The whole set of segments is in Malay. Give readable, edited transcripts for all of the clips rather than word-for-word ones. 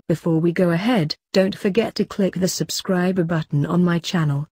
Before we go ahead, don't forget to click the subscribe button on my channel.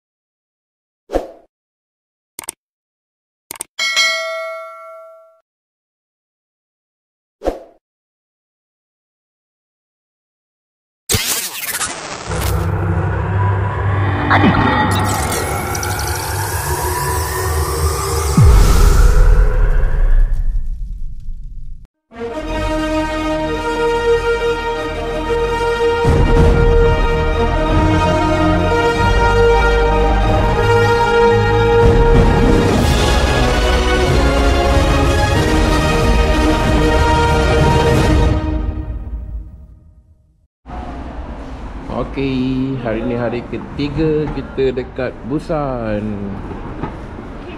Okey, hari ni hari ketiga kita dekat Busan.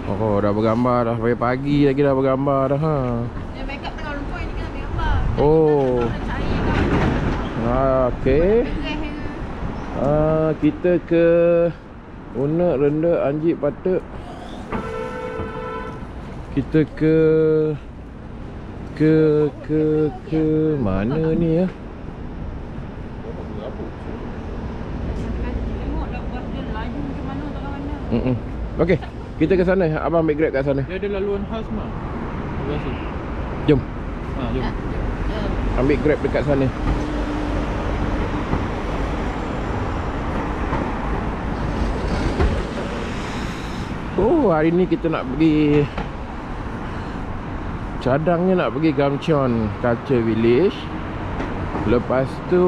Oh, dah bergambar dah pagi-pagi lagi dah bergambar dah ha. Yang makeup tengah lupa ni kena ambil gambar. Oh. Okey. Kita ke Unek, Renda, Anjing, Patuk. Kita ke mana ni ya? Okey, kita ke sana. Abang ambil Grab kat sana. Dia ada laluan khas mah. Biasa. Jom. Jom. Ambil Grab dekat sana. Oh, hari ni kita nak pergi, cadangnya nak pergi Gamcheon Culture Village. Lepas tu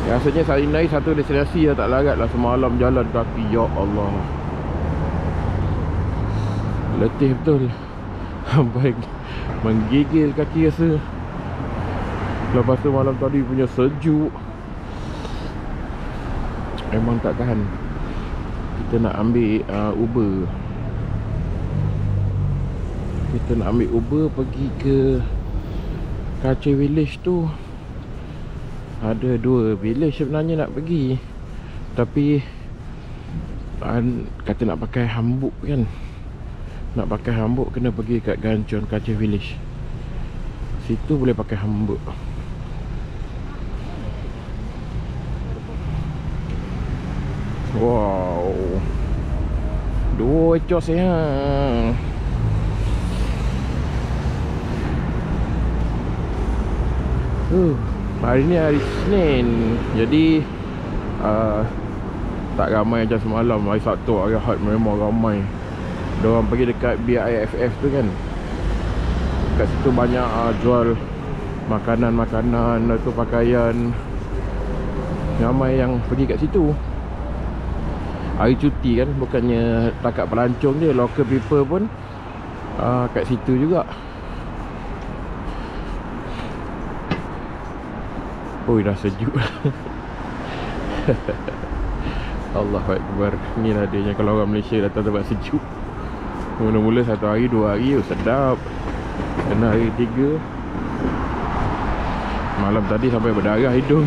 rasanya hari ni satu destinasi dah tak larat lah. Semalam jalan kaki, ya Allah, letih betul. Sampai menggigil kaki rasa. Lepas tu malam tadi punya sejuk, memang tak tahan. Kita nak ambil Uber. Kita nak ambil Uber pergi ke Culture Village tu. Ada dua village sebenarnya nak pergi, tapi kata nak pakai hanbok kan. Nak pakai hanbok kena pergi kat Gamcheon Culture Village. Situ boleh pakai hanbok. Wow, dua ecos ya. Hari ni hari Isnin, jadi tak ramai macam semalam. Hari Sabtu, hari Ahad memang ramai. Diorang pergi dekat BIFF tu kan. Kat situ banyak jual makanan-makanan, tu pakaian. Ramai yang pergi kat situ. Hari cuti kan, bukannya takat pelancong je, local people pun kat situ juga. Oh, dah sejuk. Allahu Akbar. Inilah adanya kalau orang Malaysia datang tempat sejuk. Mula-mula satu hari, dua hari, sedap. Kena hari tiga, malam tadi sampai berdarah hidung.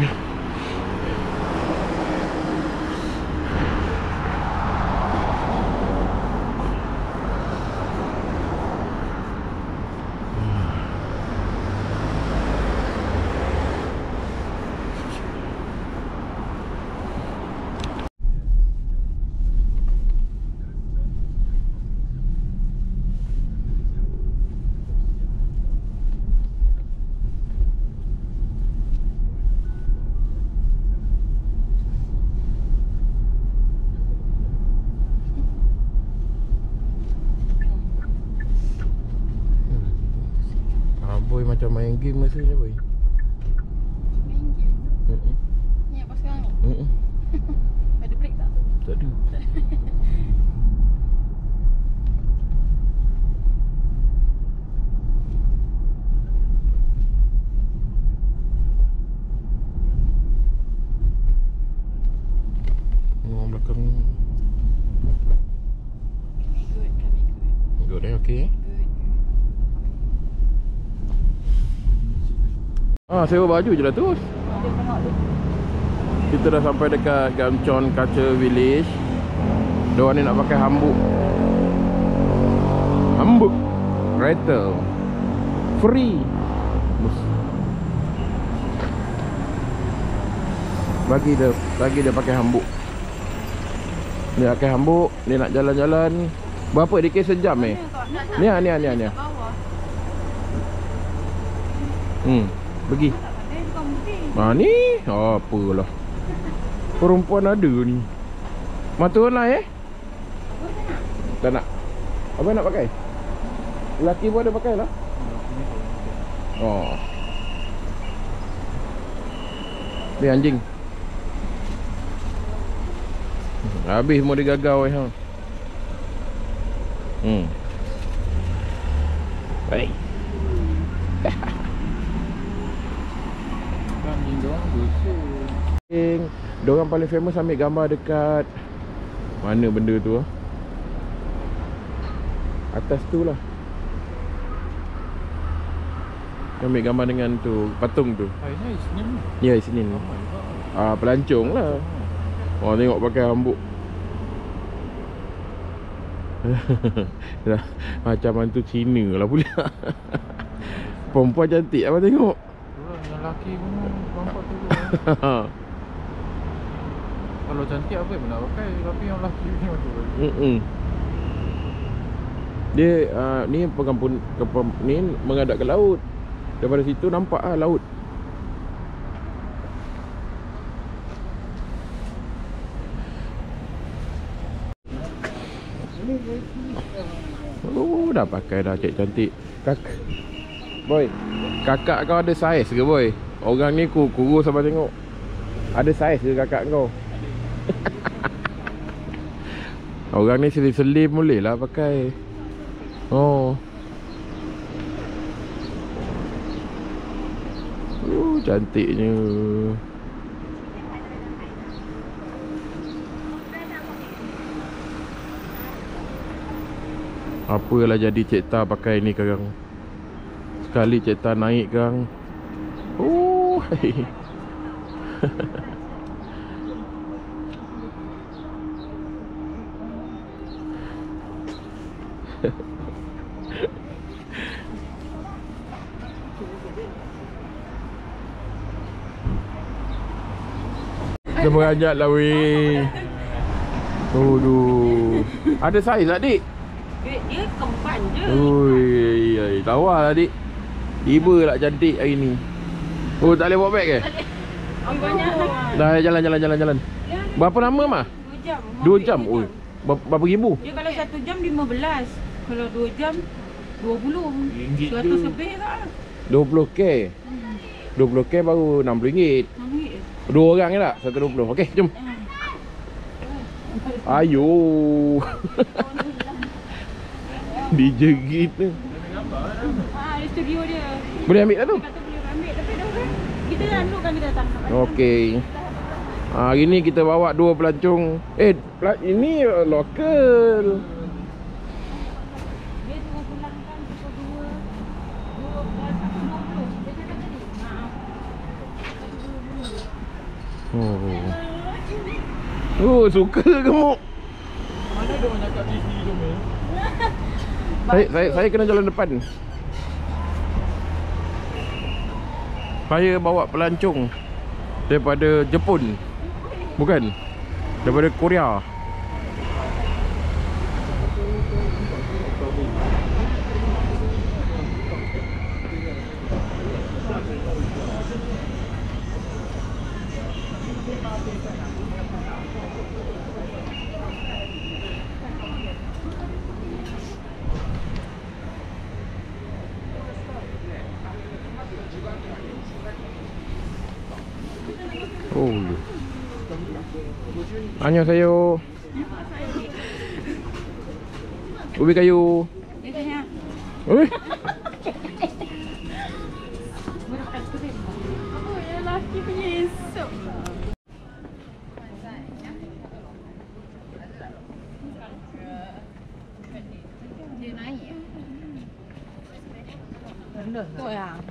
Boy macam main game masa ni boy. Main game? Ni apa sekarang ni? Ada break tak? Tak ada. Orang belakang ni. Kami ikut. Good eh, okay. Sewa baju je lah terus. Kita dah sampai dekat Gamcheon Culture Village. Diorang ni nak pakai hanbok. Hanbok rental free. Bagi dia pakai hambuk. Dia pakai hambuk, dia nak jalan-jalan. Berapa DK sejam ni? Ni. Pergi. Ni apalah. Perempuan ada ni. Mata online tak nak. Apa nak pakai? Lelaki pun ada pakai lah. Oh. Ni anjing. Habis semua dia gagau ha. Baik. Anjing doang besar. Diorang paling famous ambil gambar dekat mana benda tu ah? Atas tu lah. Ambil gambar dengan tu patung tu. Hari ni Isnin. Ya, Isnin. Pelancong lah. Tengok pakai hambuk. Macam hantu Cina lah pula. Perempuan cantik apa tengok. Yang lelaki pun nampak tu. Kalau cantik apa yang nak pakai, tapi yang lelaki ni macam dia ni pengampun ni menghadap ke laut. Daripada situ nampak laut. Dah pakai dah cik cantik. Boy, kakak kau ada saiz ke boy? Orang ni kurus sampai tengok. Ada saiz ke kakak kau? Orang ni selim-selim boleh lah pakai. Cantiknya. Apalah jadi Cik Ta pakai ni sekarang. Sekali Cik Ta naik sekarang. Dia merajak lah weh. Aduh. Ada saiz tak dik? Dia kempan je. Ui, tawar lah dik. Tiba lah cantik hari ni. Tak boleh bawa beg ke? Banyak Dah jalan. Berapa lama mah? 2 jam. Ui. Berapa ribu? Dia kalau 1 jam 15. Kalau 2 jam 20. 100 lebih tak? 20k. 20k baru RM60. 2 orang je tak? 120. Okey, jom. Ayo. Dijerit tu. Di studio dia. Boleh ambil lah tu? Kata boleh ambil tapi dah kan. Kita dah kan kita datang. Okey. Hari ni kita bawa 2 pelancong. Ini lokal. Dia tengah pulangkan pukul 1.20. Dia cakap tadi. Suka gemuk. Mana ada orang cakap Disney tu ni? Saya kena jalan depan. Saya bawa pelancong daripada Jepun. Bukan, daripada Korea. Annyeonghaseyo. Ubi kayu. Ui. Lelaki punya esok. Dia naik. Rendah. Tu ya.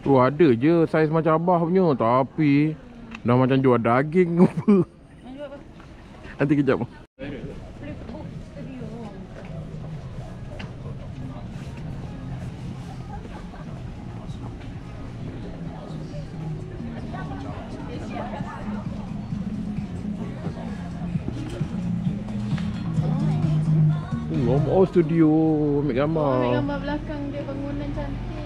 Tu ada je saiz macam abah punya, tapi dah macam jual daging apa. Nanti kejap. Oh, studio ambil gambar. Ambil gambar belakang dia, bangunan cantik.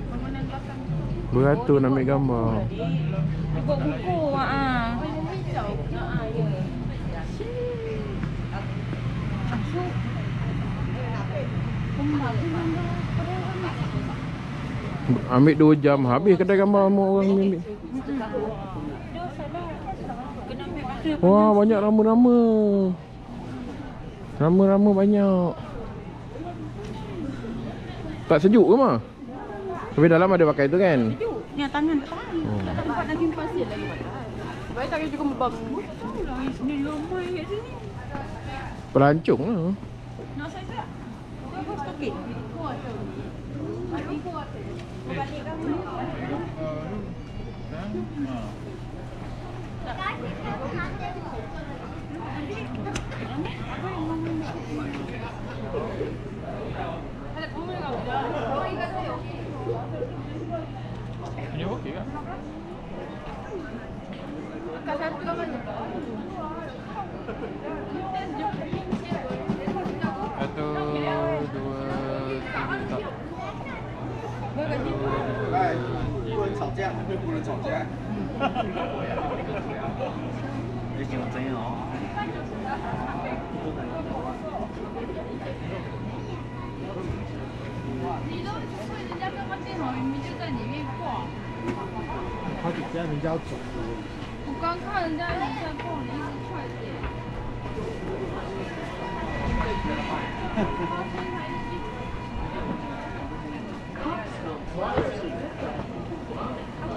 Bangunan belakang tu. Beratur nak ambil gambar. Dia buat buku. Hijau. Ya. Ambil 2 jam habis kedai gambar sama orang ni ambil. Wah, banyak rama-rama. Rama-rama banyak. Tak sejuk ke mah? Tapi dalam ada pakai tu kan? Sejuk. Ni tangan tak tahan. Tak ada tempat nak simpan pasir lagi panas. Baik tak juga membang. Tahulah sini ramai kat sini. Pelancong lah. Nak saya tak? Kau apa stokin? Kuat tu. Mati kuat tu. Balik kamu. Ini okey kan? Kat satu kat mana? 不能吵架，不能吵架。你喜欢真哦？你都会人家干嘛电脑明明就在里面挂。好几天人家要走。我刚看人家一直在逛，你一直快点。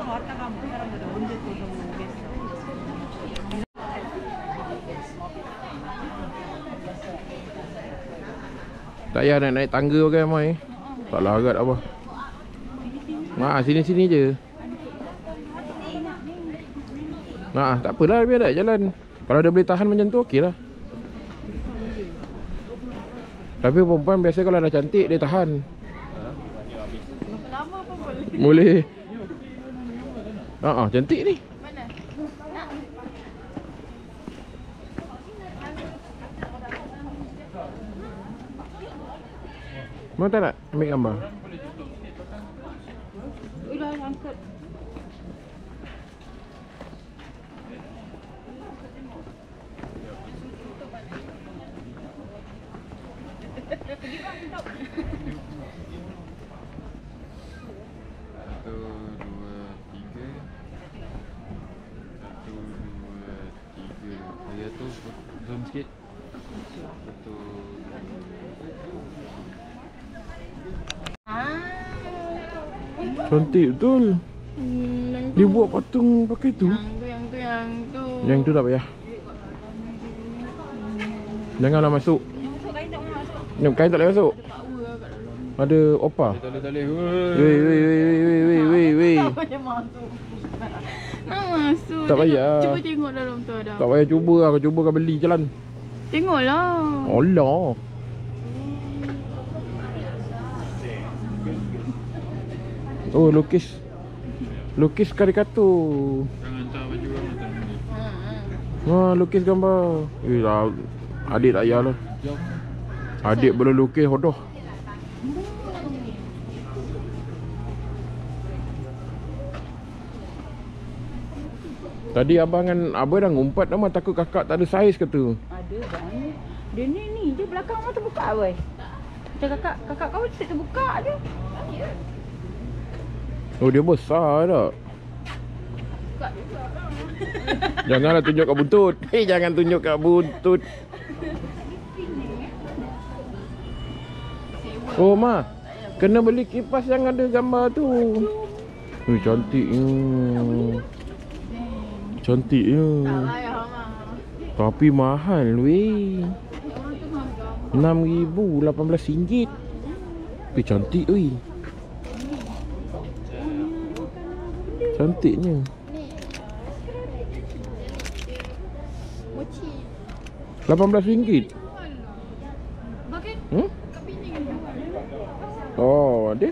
왔다가 못 사람들 언제 또 오겠어? Tak payah nak naik tangga kan Mai? Tak larat apa. Sini-sini je. Tak apalah, biar dah jalan. Kalau dia boleh tahan macam tu okey lah. Tapi perempuan biasa kalau dah cantik dia tahan. Lama pun boleh. Boleh. Cantik ni. Mana? Mana tak nak ambil gambar? Udah angkat. Zoom sikit. Cantik betul. Dia buat patung pakai tu. Yang tu. Yang tu tak payah. Janganlah masuk. Masuk kain tak masuk. Ni kain tak boleh masuk. Ada opa. Tak boleh. Wei. Tak payah masuk. Nak masuk. Tak payah. Cuba tengok dalam tu ada. Tak payah cuba lah. Kau cuba kau beli jalan. Tengoklah. Allah. Oh, lukis karikatur. Jangan hantar baju orang hantar. Lukis gambar. Lah, adik tak payah lah. Adik boleh lukis hodoh. Tadi abang dengan abang dah ngumpat dah mah, takut kakak tak ada saiz kata. Ada banyak. Dia ni dia belakang mah terbuka weh. Macam kakak kau tak terbuka je. Oh, dia besar tak? Janganlah tunjuk kat buntut. Jangan tunjuk kat buntut. Oh, Ma. Kena beli kipas yang ada gambar tu. Cantiknya. Cantiknya. Tapi mahal weh. RM6,000, RM18. Tapi cantik weh. Cantiknya. Mochi. RM18. Bagi keping jual. Oh, ada.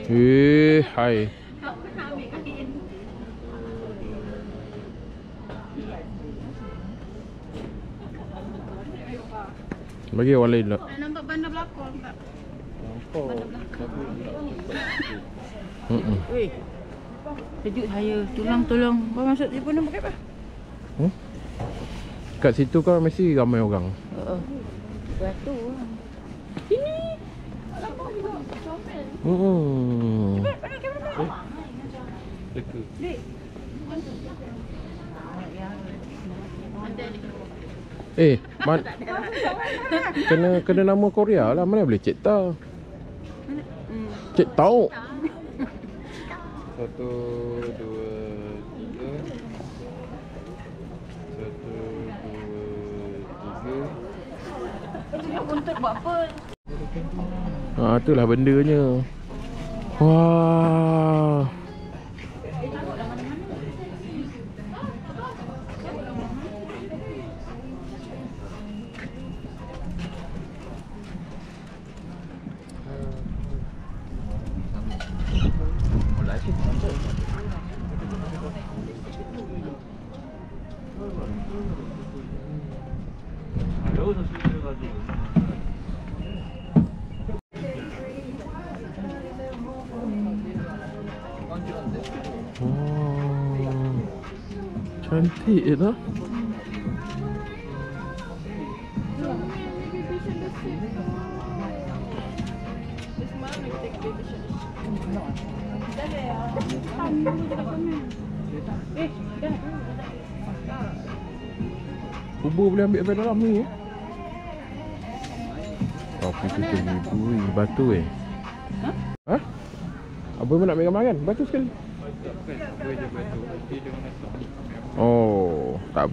Hai. Bagi orang lain tak? Nak nampak bandar belakang tak? Weh. Kejut saya. Tolong. Kau masuk telefon nombor apa? Kat situ kan mesti ramai orang. Batu. Sini. Belakang juga. Comel. Mana kamera? Teka. Dek. Kena nama Korea lah. Mana boleh cek tahu. Cek tahu. 1, 2, 3. 1, 2, 3. Dia buntut buat apa? Itulah bendanya. Wah. Cantik je tak? Kubur boleh ambil sampai dalam ni Kopi tu ribu batu Ha? Apa pun nak ambil gambar kan? Batu sekali. Oh, tak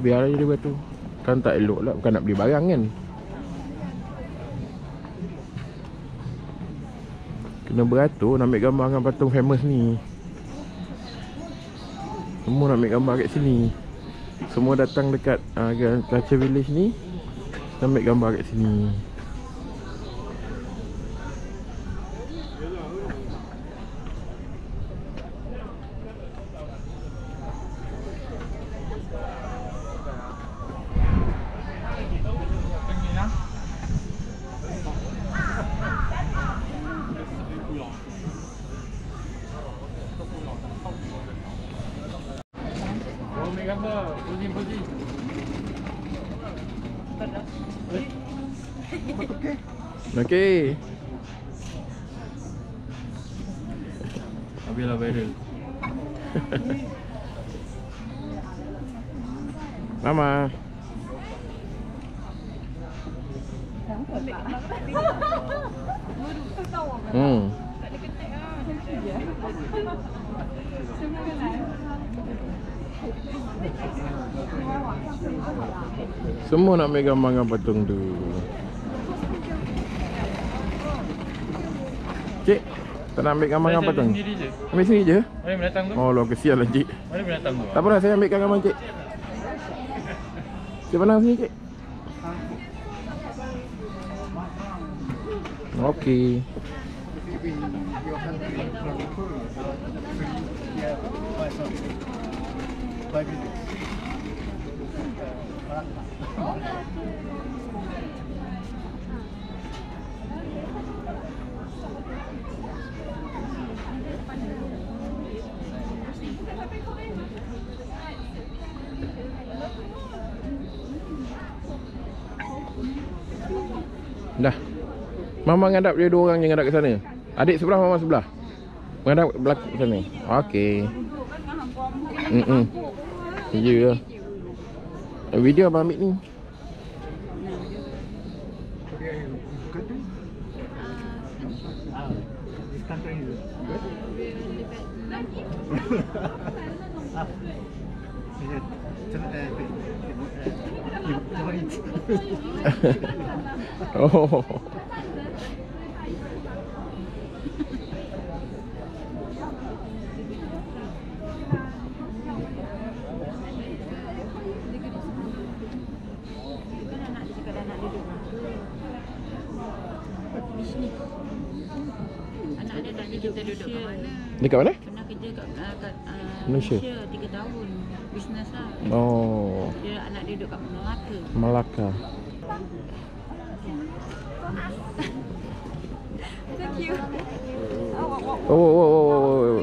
biarlah je dia batu. Kan tak elok lah, bukan nak beli barang kan. Kena beratur nak ambil gambar dengan patung famous ni. Semua nak ambil gambar kat sini. Semua datang dekat Culture Village ni nak ambil gambar kat sini. Ambil gambar, posing. Okey. Habislah viral. Mama. Semua nak ambil gambar dengan patung tu. Cik, tak nak ambil gambar dengan patung? Sendiri je. Ambil sini je? Mana binatang tu? Oh, lo kesian lah cik. Mana binatang tu? Tak apa, saya ambilkan gambar cik. Cik pandang sini cik. Okey. Dah. Mama ngadap dia dua orang je ngadap ke sana. Adik sebelah, mama sebelah. Menghadap belakang sana. Okey. Ya. Video abang ambil ni. Oh. Anak dia kita duduk kat mana? Dekat mana? Pernah kerja kat Malaysia? 3 tahun. Bisnes lah. Oh, Dia anak dia duduk kat Melaka. Melaka. Oh.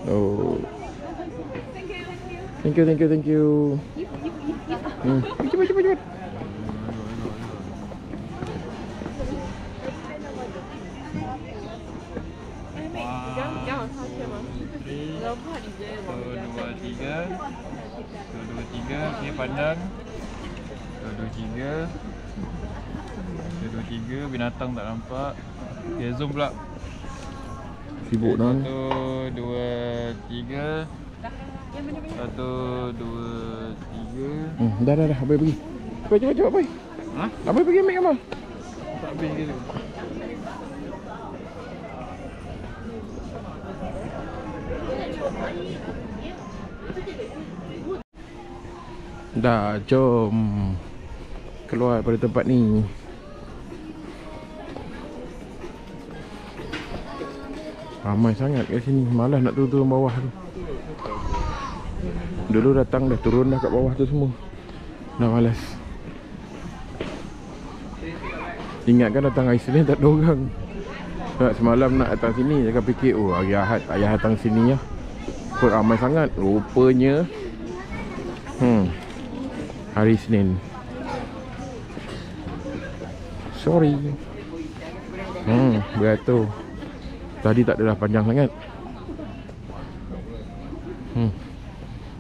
Oh. Thank you. Cepat. Dua, tiga. Okay, pandang. Dua, tiga. Binatang tak nampak. Okay, zoom pula. Sibuk nan. 1, 2, 3. 1, 2, 3. Dah. Abai pergi. Cepat, Abai. Ha? Abai pergi ambil gambar. Tak habis gitu. Dah, jom keluar dari tempat ni. Ramai sangat kat sini. Malas nak turun bawah tu. Dulu datang dah turun dah kat bawah tu semua. Dah malas. Ingatkan datang hari Senin tak ada orang. Sebab semalam nak datang sini, saya fikir hari Ahad ayah datang sini lah. Kok ramai sangat. Rupanya hari Senin. Sorry. Beratur. Tadi tak adalah panjang sangat.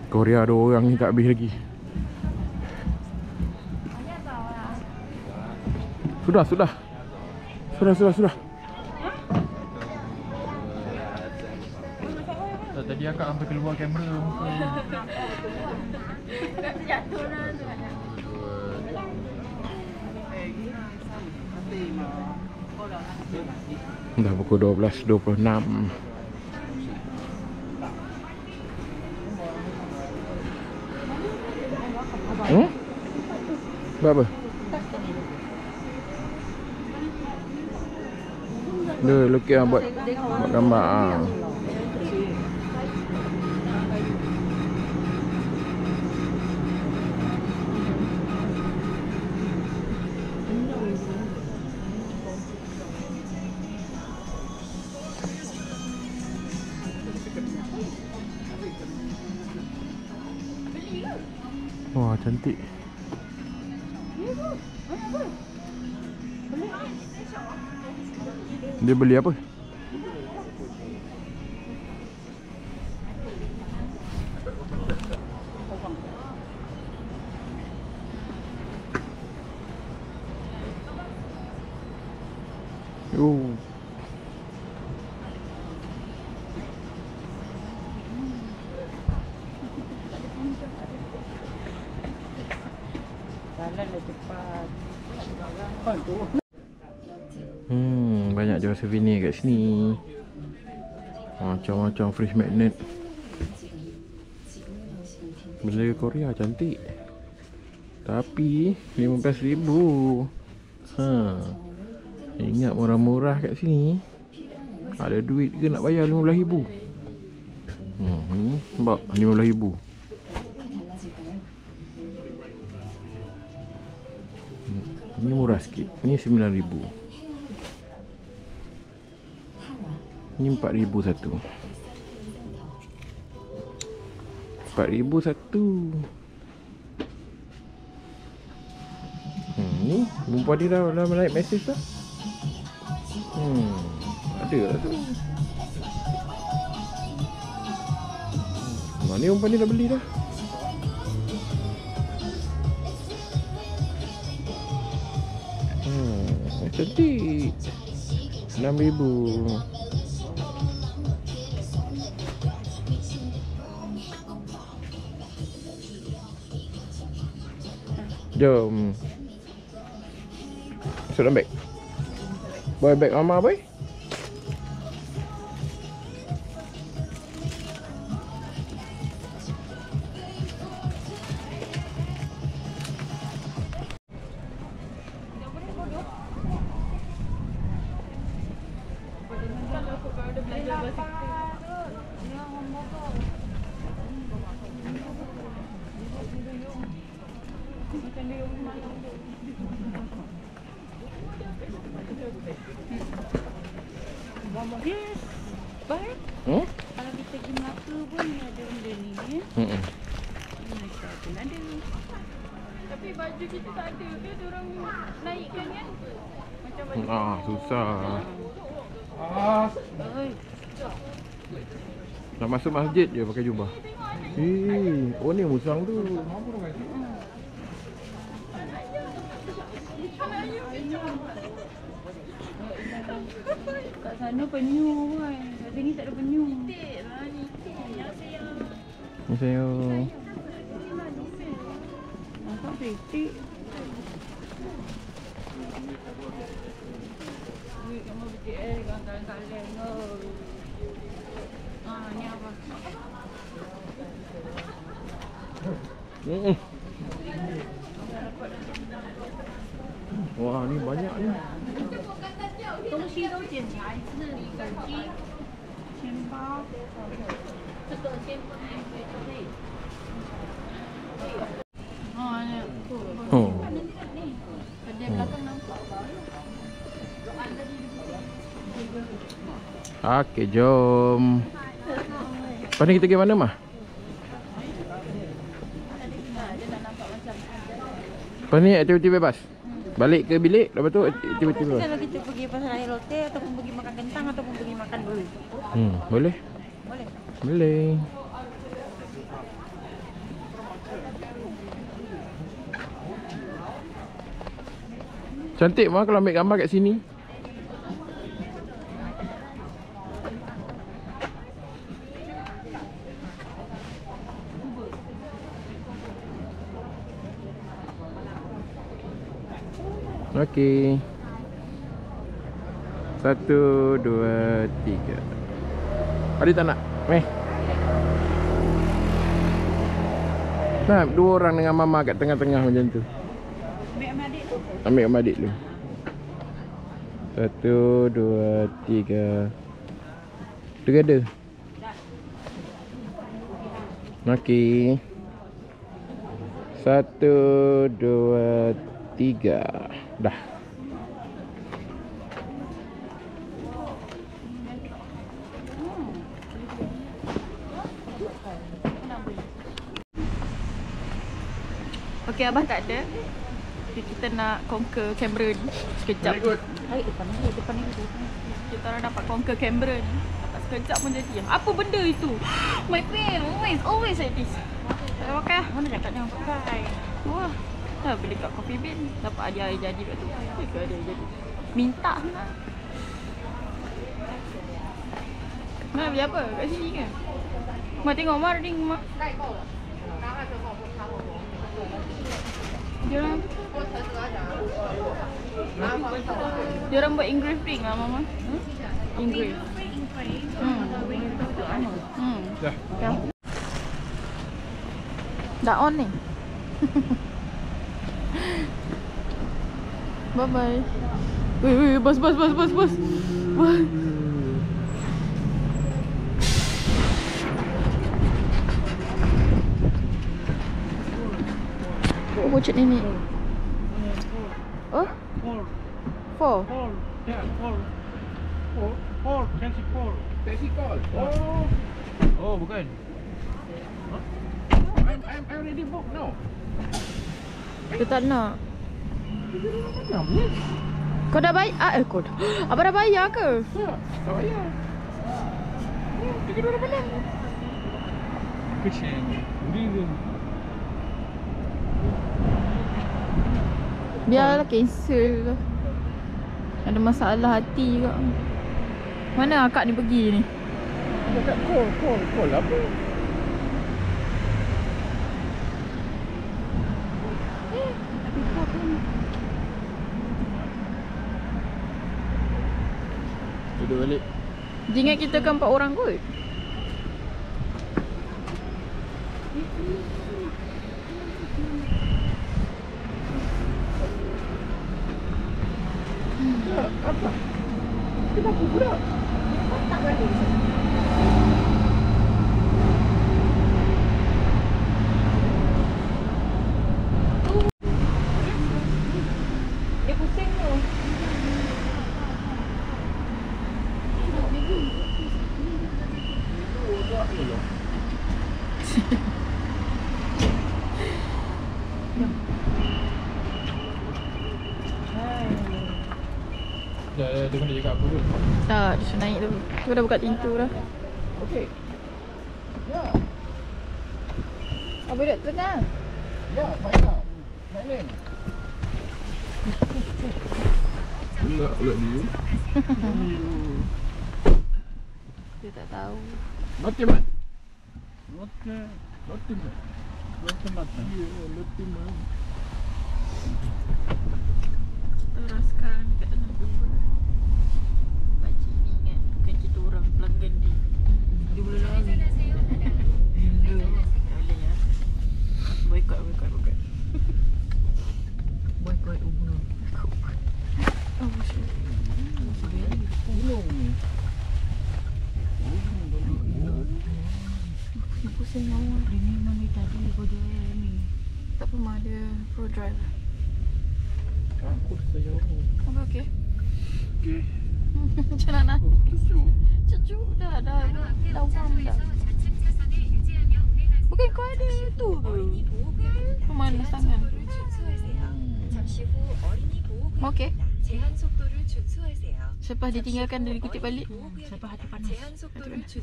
Korea ada orang ni tak habis lagi. Sudah. Tadi akak sampai keluar kamera muka. Dah pukul 12.26. Berapa? Dia lukis buat gambar. Wah, cantik. Dia beli apa? Banyak jual souvenir kat sini. Macam-macam fridge magnet. Benda Korea cantik. Tapi 15,000. Ingat murah-murah kat sini. Ada duit ke nak bayar 15,000? Nampak 15,000. Ini murah sikit. Ini 9,000. Ini 4,000 satu. 4,000 satu. Ni perempuan dia dah like mesej dah. Ada lah tu. Mana perempuan dia dah beli dah. Cantik. 6,000. Jom. Masuk dalam beg. Boy bag mama boy. Yes. Baik. Kalau kita pergi Melaka pun ada benda ni ya. Malaysia pun ada. Tapi baju kita tak ada ke diorang naikkan kan? Macam baju. Susah. Oi. Nak masuk masjid je pakai jubah. Oh ni musang tu. Kat sana penyu kan. Kat sini tak ada penyu. Saya Nampak titik. Wih, kamu BTS kalang-kalang. Ni apa? Wah, ni banyak ni. 东西都捡起来，是手机、钱包，这个先放在柜内。ni. Oh. Pada belakang nampak. Okey, jom. Lepas ni kita pergi mana mah? Lepas ni aktiviti bebas. Balik ke bilik, lepas tu aktiviti bebas. Kalau kita pergi pasar air lote ataupun pergi makan kentang ataupun pergi makan dulu. Boleh. Boleh. Boleh. Cantik mah kalau ambil gambar kat sini. Okey. 1, 2, 3. Adik tak nak? Nah, 2 orang dengan mama kat tengah-tengah macam tu. Ambil sama adik tu. Ambil sama adik dulu. 1, 2, 3. Together. Okey. 1, 2, 3. Dah. Okey, abah tak ada. Jadi kita nak conquer Cameron sekejap. Air depan ni. Kita orang dapat conquer Cameron. Dapat sekejap pun jadi. Apa benda itu? My pen always like this. Tak pakai. Mana cakap jangan pakai. Wah. Dah beli kat Coffee Bean. Dapat hadiah air jadi kat tu. Ke hadiah jadi. Minta nak. Nak beli apa? Kat sini ke? Mak tengok Mak ring Mak. Diorang buat engraving lah Mama. Engrave. Dah. Dah on ni. Bye bye. Wait, bos. Oh, bocet nenek. Oh? 4. Yeah, four. Taxi four. Taxi call. Oh, bukan. I'm already booked now. Dia tak nak. Kau dah bayar? Kau dah. Abang dah bayar ke? Tak payah. 个钱，这个 Biarlah cancel lah. Ada masalah hati juga. Mana akak ni pergi ni? Dekat call apa? Duduk balik. Dia ingat kita kan 4 orang kot. Apa? Kenapa pula? Tak balik. Dia pusing tu. Dia kena cakap apa tu? Tak, dia suruh naik dulu. Tu dah buka pintu dah. Okey. Ya. Apa duduk tengah? Ya, saya. Naik. Pula dia. Dia tak tahu. Mati mat. Lotte mat. Ya, mati mat. Kita orang sekarang dekat dalam Uber. Pakcik ni ingat bukan kita orang pelanggan dia. Dia boleh lari. Boleh ya. Boykot. Boykot Uber. Oh shit. Nak pusing awak. Ini mana tadi kau jual ni. Tak apa mah, dia pro drive. Aku dah jauh. Apa okey? Okey. Macam mana? Cucu dah warm dah. Bukan kau ada tu ke? Pemanas tangan. Okey. Selepas ditinggalkan dari kutip balik. Selepas hati panas.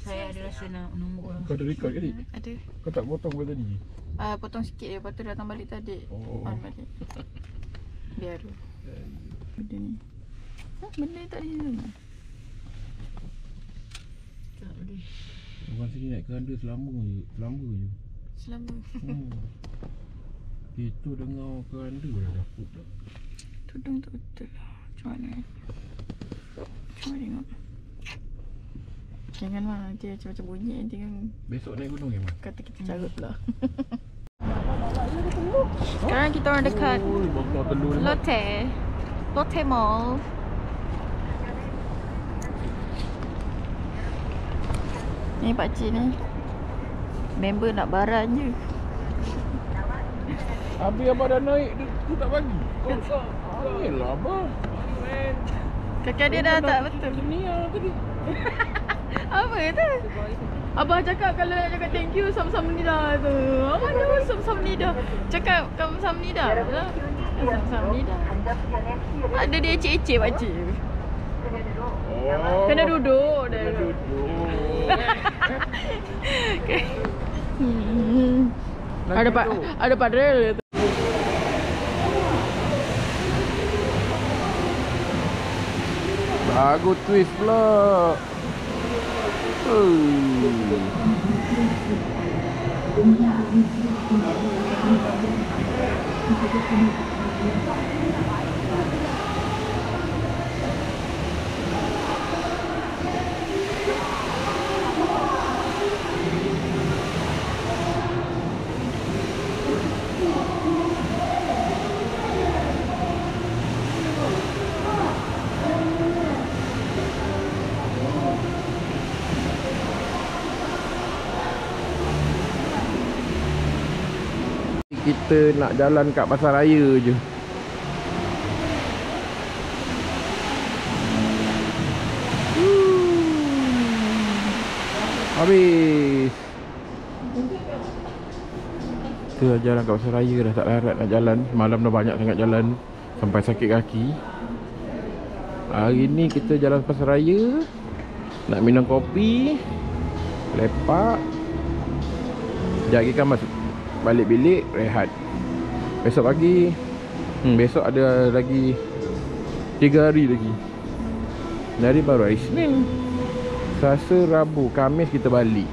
Saya ada rasa nak nombor. Kau ada record ke ni? Ada. Kau tak potong ke tadi? Potong sikit je, lepas tu datang balik tadi. Oh. On balik. Biar tu. Benda ni. Benda ni tak ada sini. Tak boleh. Orang sini naik keranda selamba je. Selama. Itu dengar keranda dah takut dah. Tudung tak betul lah. Macam mana? Cuba tengok. Jangan lah, nanti macam-macam bunyi nanti kan. Besok naik gunung Iman? Kata kita carut pula. Sekarang kita orang dekat Lotte Mall. Ni pakcik ni member nak baran je. Habis abang dah naik, tu tak bagi. Yelah abang. Kakak dia dah tak betul. Ni lah tadi. Apa tu? Abang cakap kalau nak cakap thank you sama-sama ni dah tu. Abang dah sama-sama ni dah. Cakap sama-sama ni dah. Sama-sama ni dah. Ada dia ecek-ecek pakcik. Oh. Kena duduk dah. Kena duduk. Ada padrel. Bagus twist pula. Kita nak jalan kat pasar raya je. Habis. Kita dah jalan kat pasar raya, dah tak larat nak jalan. Malam dah banyak sangat jalan sampai sakit kaki. Hari ni kita jalan pasar raya, nak minum kopi, lepak. Sekejap lagi kan masuk balik bilik, rehat. Besok pagi besok ada lagi 3 hari lagi. Dari baru hari Isnin, Selasa, Rabu, Khamis kita balik.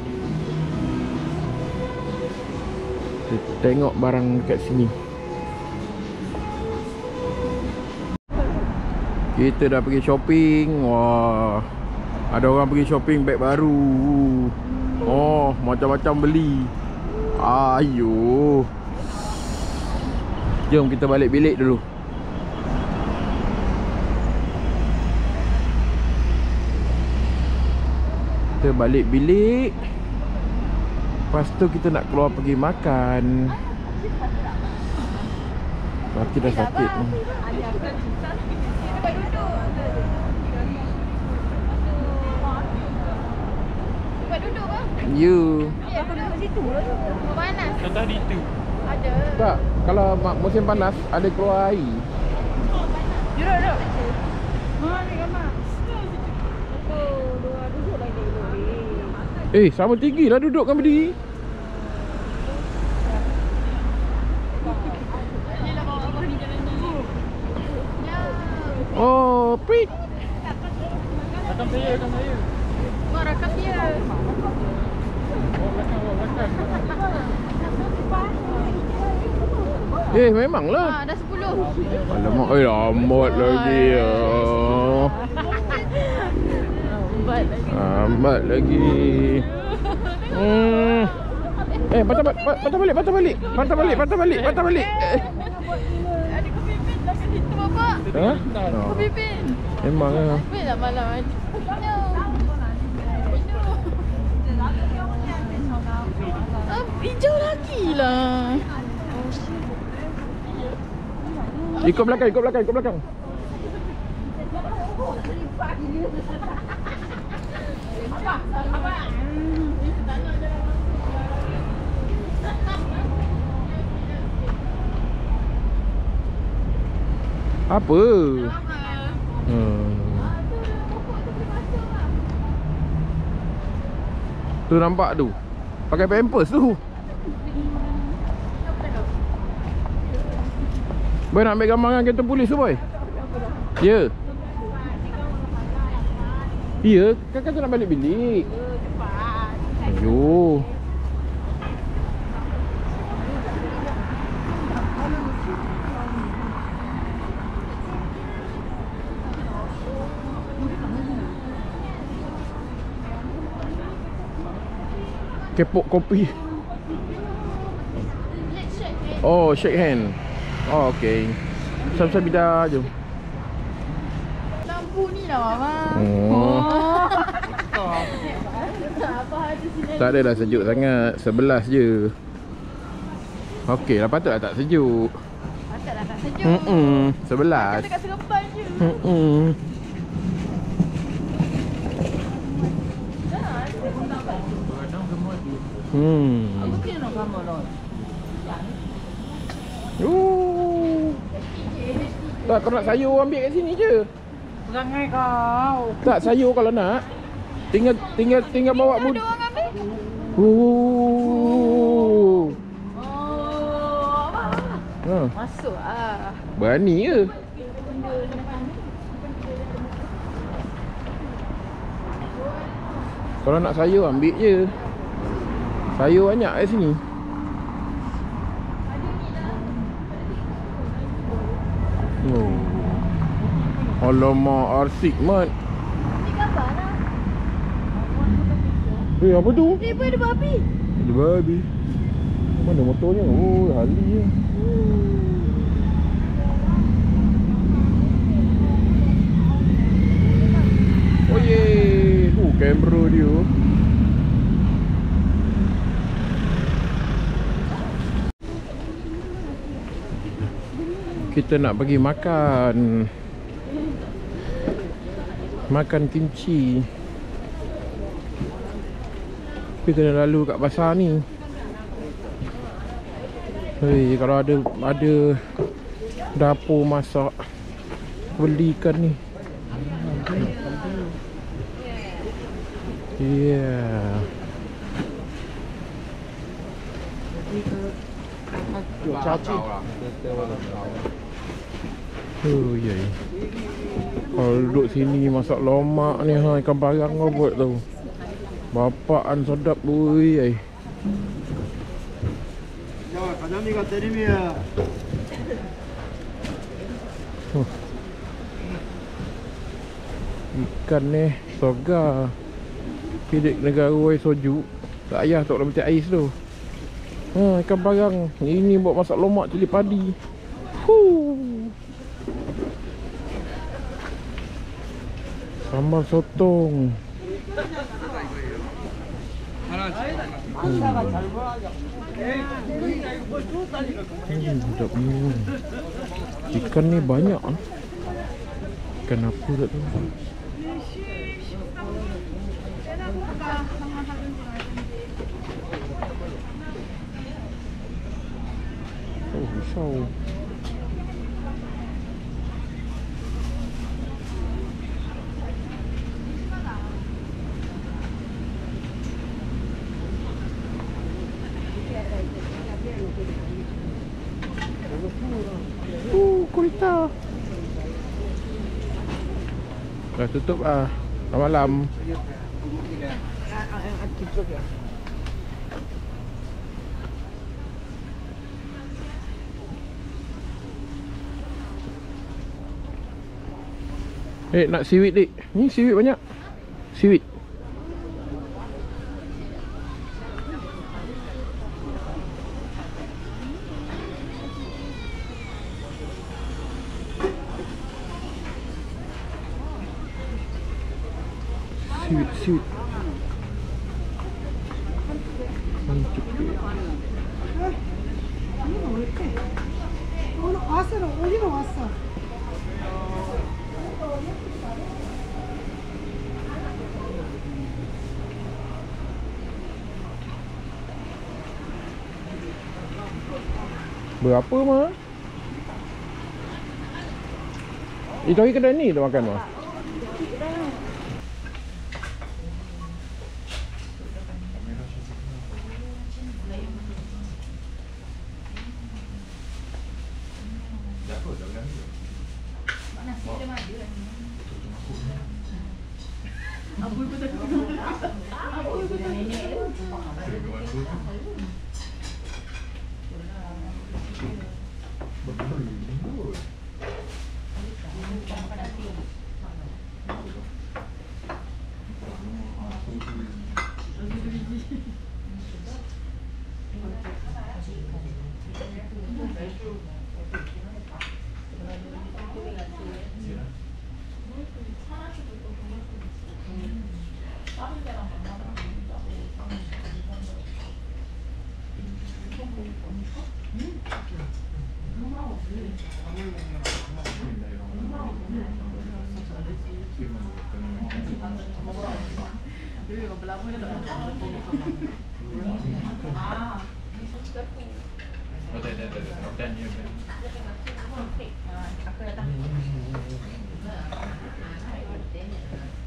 Kita tengok barang kat sini. Kita dah pergi shopping. Wah, Ada orang pergi shopping beg baru. Oh, macam-macam beli. Ayuh. Jom kita balik bilik dulu. Kita balik bilik. Lepas tu kita nak keluar pergi makan. Kaki dah sakit. Buat duduk bang. You. Aku duduk situ lah tu. Panas. Dah tadi tu. Ada. Tak, kalau musim panas ada keluar air. Duduk. Ni gambar. Duduk lagi. Sama tinggi lah duduk kan berdiri. Oh, prit. Rakam saya. Buat rakam dia. Memanglah. Dah 10. Alamak, lambat lagi. Lambat lagi. Patah balik. Ada kepipin lah kat situ bapak. Ha? Kepipin. Memang lah. Kepipin lah malam ni. Hijau lagi lah. Ikut belakang. Apa? Tu nampak tu. Pakai pampers tu. Boy nak ambil gambar dengan kereta polis tu boy? Ya. Ya, kan kata nak balik bilik. Ayuh. Kepok kopi. Oh, shake hand. Oh, okay. Sama-sama bidah je. Lampu ni lah mama. Tak adalah sejuk sangat. 11 je. Okey lah, patutlah tak sejuk. Patutlah tak sejuk. 11. Dekat seremban je. Tak, kau nak sayur ambil kat sini je. Perangai kau. Tak, sayur kalau nak tinggal bawa Ada orang ambil. Masuk ah. Berani ke? Kalau nak sayur ambil je. Sayur banyak kat sini. Oh. Alamak, arsik mat. Ni gambar lah. Apa tu? Ni pun ada babi. Ada babi. Mana motornya? Oh, Harley je. Oh ye, kamera dia. Kita nak pergi makan kimchi. Tapi kena lalu kat pasar ni. Hei, kalau ada dapur masak, belikan ni. Yeah. Caci. Oh ya. Kalau duduk sini masak lomak ni, ikan parang kau buat tau. Bapaan sedap boy. 과장님가 때리면 Ikan ni Soga. Pidik negara air soju. Tak payah tak boleh macam ais tu. Ikan barang. Ini buat masak lomak cili padi. Sambal sotong. Sedap ni. Ikan ni banyak. Ikan apa tak tahu. Oh, risau. Kurita. Dah tutup lah. Selamat malam. Nak seaweed dik. Ni seaweed banyak. Seaweed. Seaweed. Berapa mah? Itu hari kedai ni tu makan mah?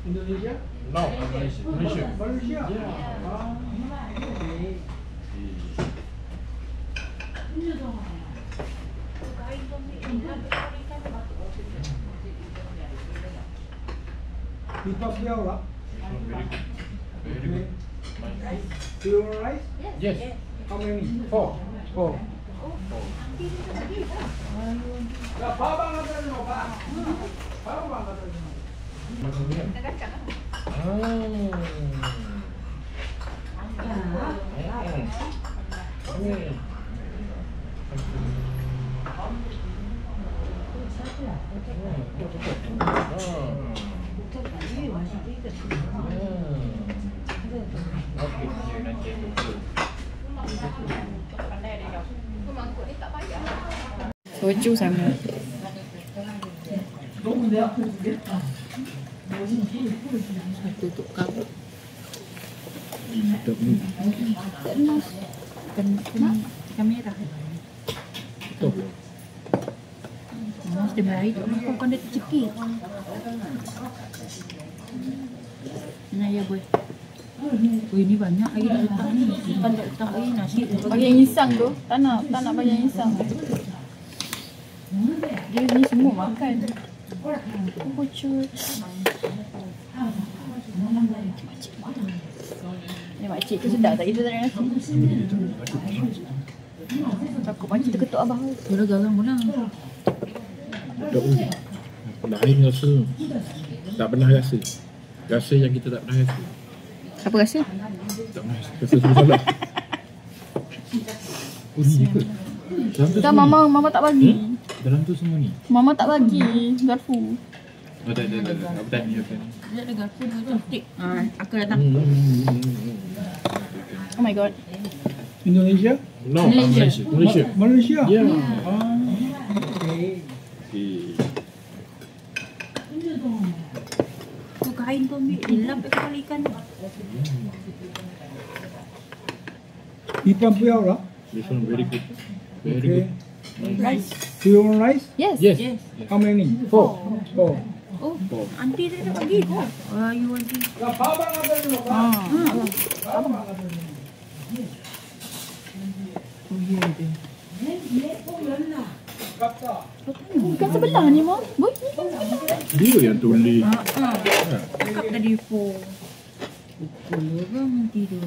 Indonesia? No, Malaysia. Malaysia? Because we are Very good. Do you want rice? Yes. How many? 4. Soju sama. Tutup kau. Kamera. Mas dia baik tu kau kan dia tercekik. Nah ya boy. Oh ini banyak lagi letak ni. Bukan letak lagi nasi. Bagi yang insang tu. Tak nak bagi yang insang. Dia ni semua makan. Bocor. Ni makcik tu sedap tak? Kita tak ada nasi. Takut makcik tu ketuk abang. Dia dah garam pula. Tak lain rasa. Tak pernah rasa. Rasa yang kita tak pernah rasa. Apa rasa? Tak pernah rasa. Rasa semua salah. Oh ni kot. Dalam tu Tak, semua ni. mama tak bagi. Dalam tu semua ni. Mama tak bagi garpu. Oh tak ada. Apa tadi? Dia ada garpu dengan chopstick. Aku datang. Oh my god. Indonesia? No, Malaysia. Malaysia? Ya. Okay. Tu kain tu ambil. Dia lap dekat kepala ikan. Ikan puyau lah. This one very good. Very Okay. good. Rice. Do you want rice? Yes. Yes. Yes. How many? 4. Oh. Oh, aunty dia dah bagi. You aunty. Bukan sebelah ni, Mak. Boy. Dia yang tulis. Cakap tadi 4. Pukul orang aunty tu.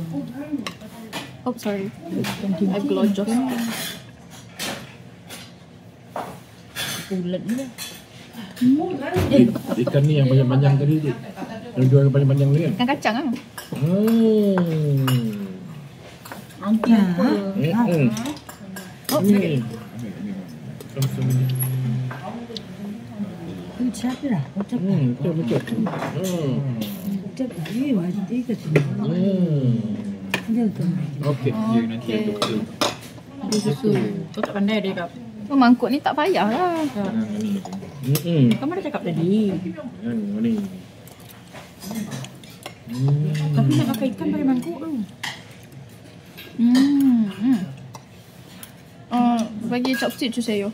Oh, sorry. I glojos. Bulat ni lah. Ikan ni yang panjang-panjang tadi tu. Yang jual yang panjang-panjang ni kan? Ikan kacang ah. Aunty apa? Oh, Ni. Siapa lah? Macam Betul. macam ni. Aunty ke sini. Dia tu. Okey. Dia nanti ada tu. Ada susu. Kau tak pandai dia kap. Oh, mangkuk ni tak payah lah. Kamu dah cakap tadi. Ni. Tapi nak makan ikan pakai mangkuk tu. Bagi chopstick tu saya.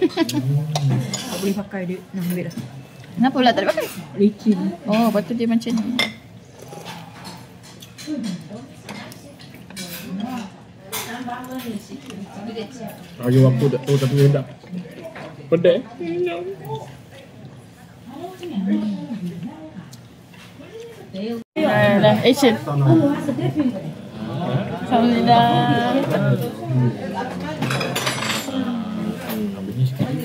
Tak boleh pakai dia. Nah, ambil dah. Kenapa pula tak ada pakai? Licin. Oh, lepas tu dia macam ni. Ayo aku tak tahu tapi hendak. Pedek. Dah, action. Alhamdulillah.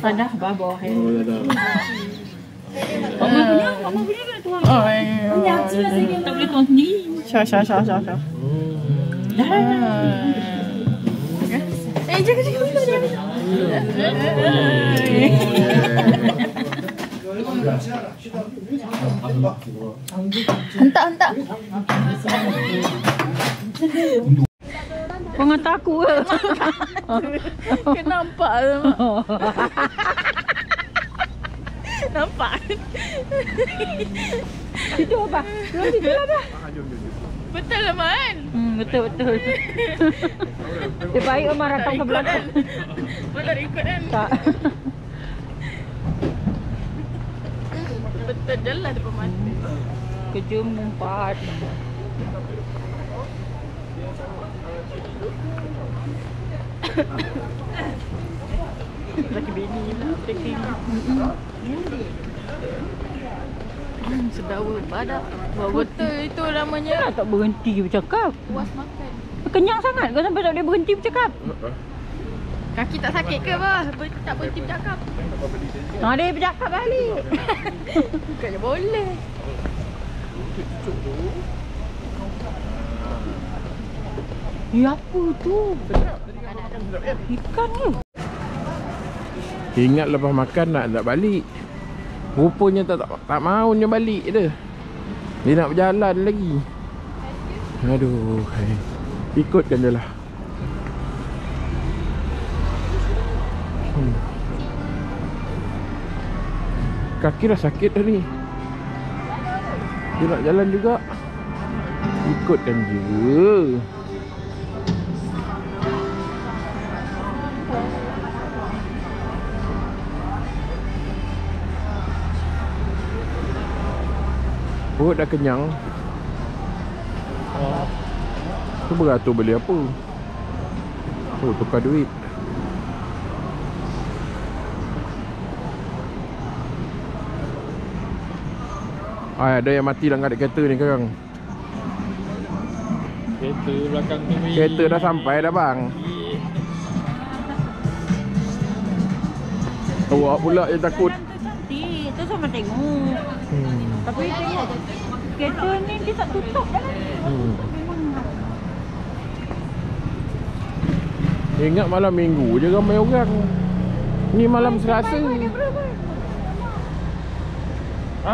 Padah bawah. Oh dah. Mama punya kena tuang. Oh, Tak boleh tuang sendiri. Syah. Dah. Hentak. Kau ngata aku ke? Kan nampak tu. Nampak. Itu apa? Itu lah dah. Betul lah, Man. Betul. Dia baik Omar datang ke belakang. Betul ikut kan? Tak. Betul jelas depan mata. Kejum empat. Laki bini lah. Sedawa padak. Betul itu namanya. Kenapa tak berhenti bercakap? Puas makan. Kenyang sangat kau sampai tak boleh berhenti bercakap. Kaki tak sakit ke, Bah? Tak berhenti bercakap. Dia bercakap balik. Bukannya boleh. Apa tu? Ikan ke? Ingat lepas makan nak balik. Rupanya tak maunya balik dia. Dia nak berjalan lagi. Aduh, ikutkan je lah. Kaki dah sakit dah ni. Dia nak jalan juga. Ikutkan je. Perut dah kenyang. Tu beratur beli apa? Oh, tukar duit. Ada yang mati dalam kereta ni sekarang. Kereta belakang tu Kereta dah sampai dah bang. Awak pula yang takut. Cantik. Tu sama tengok. Tapi tengok kereta ni dia tak tutup dah lah. Ingat malam minggu je ramai orang. Ni malam Selasa. Dia berapa? Ha?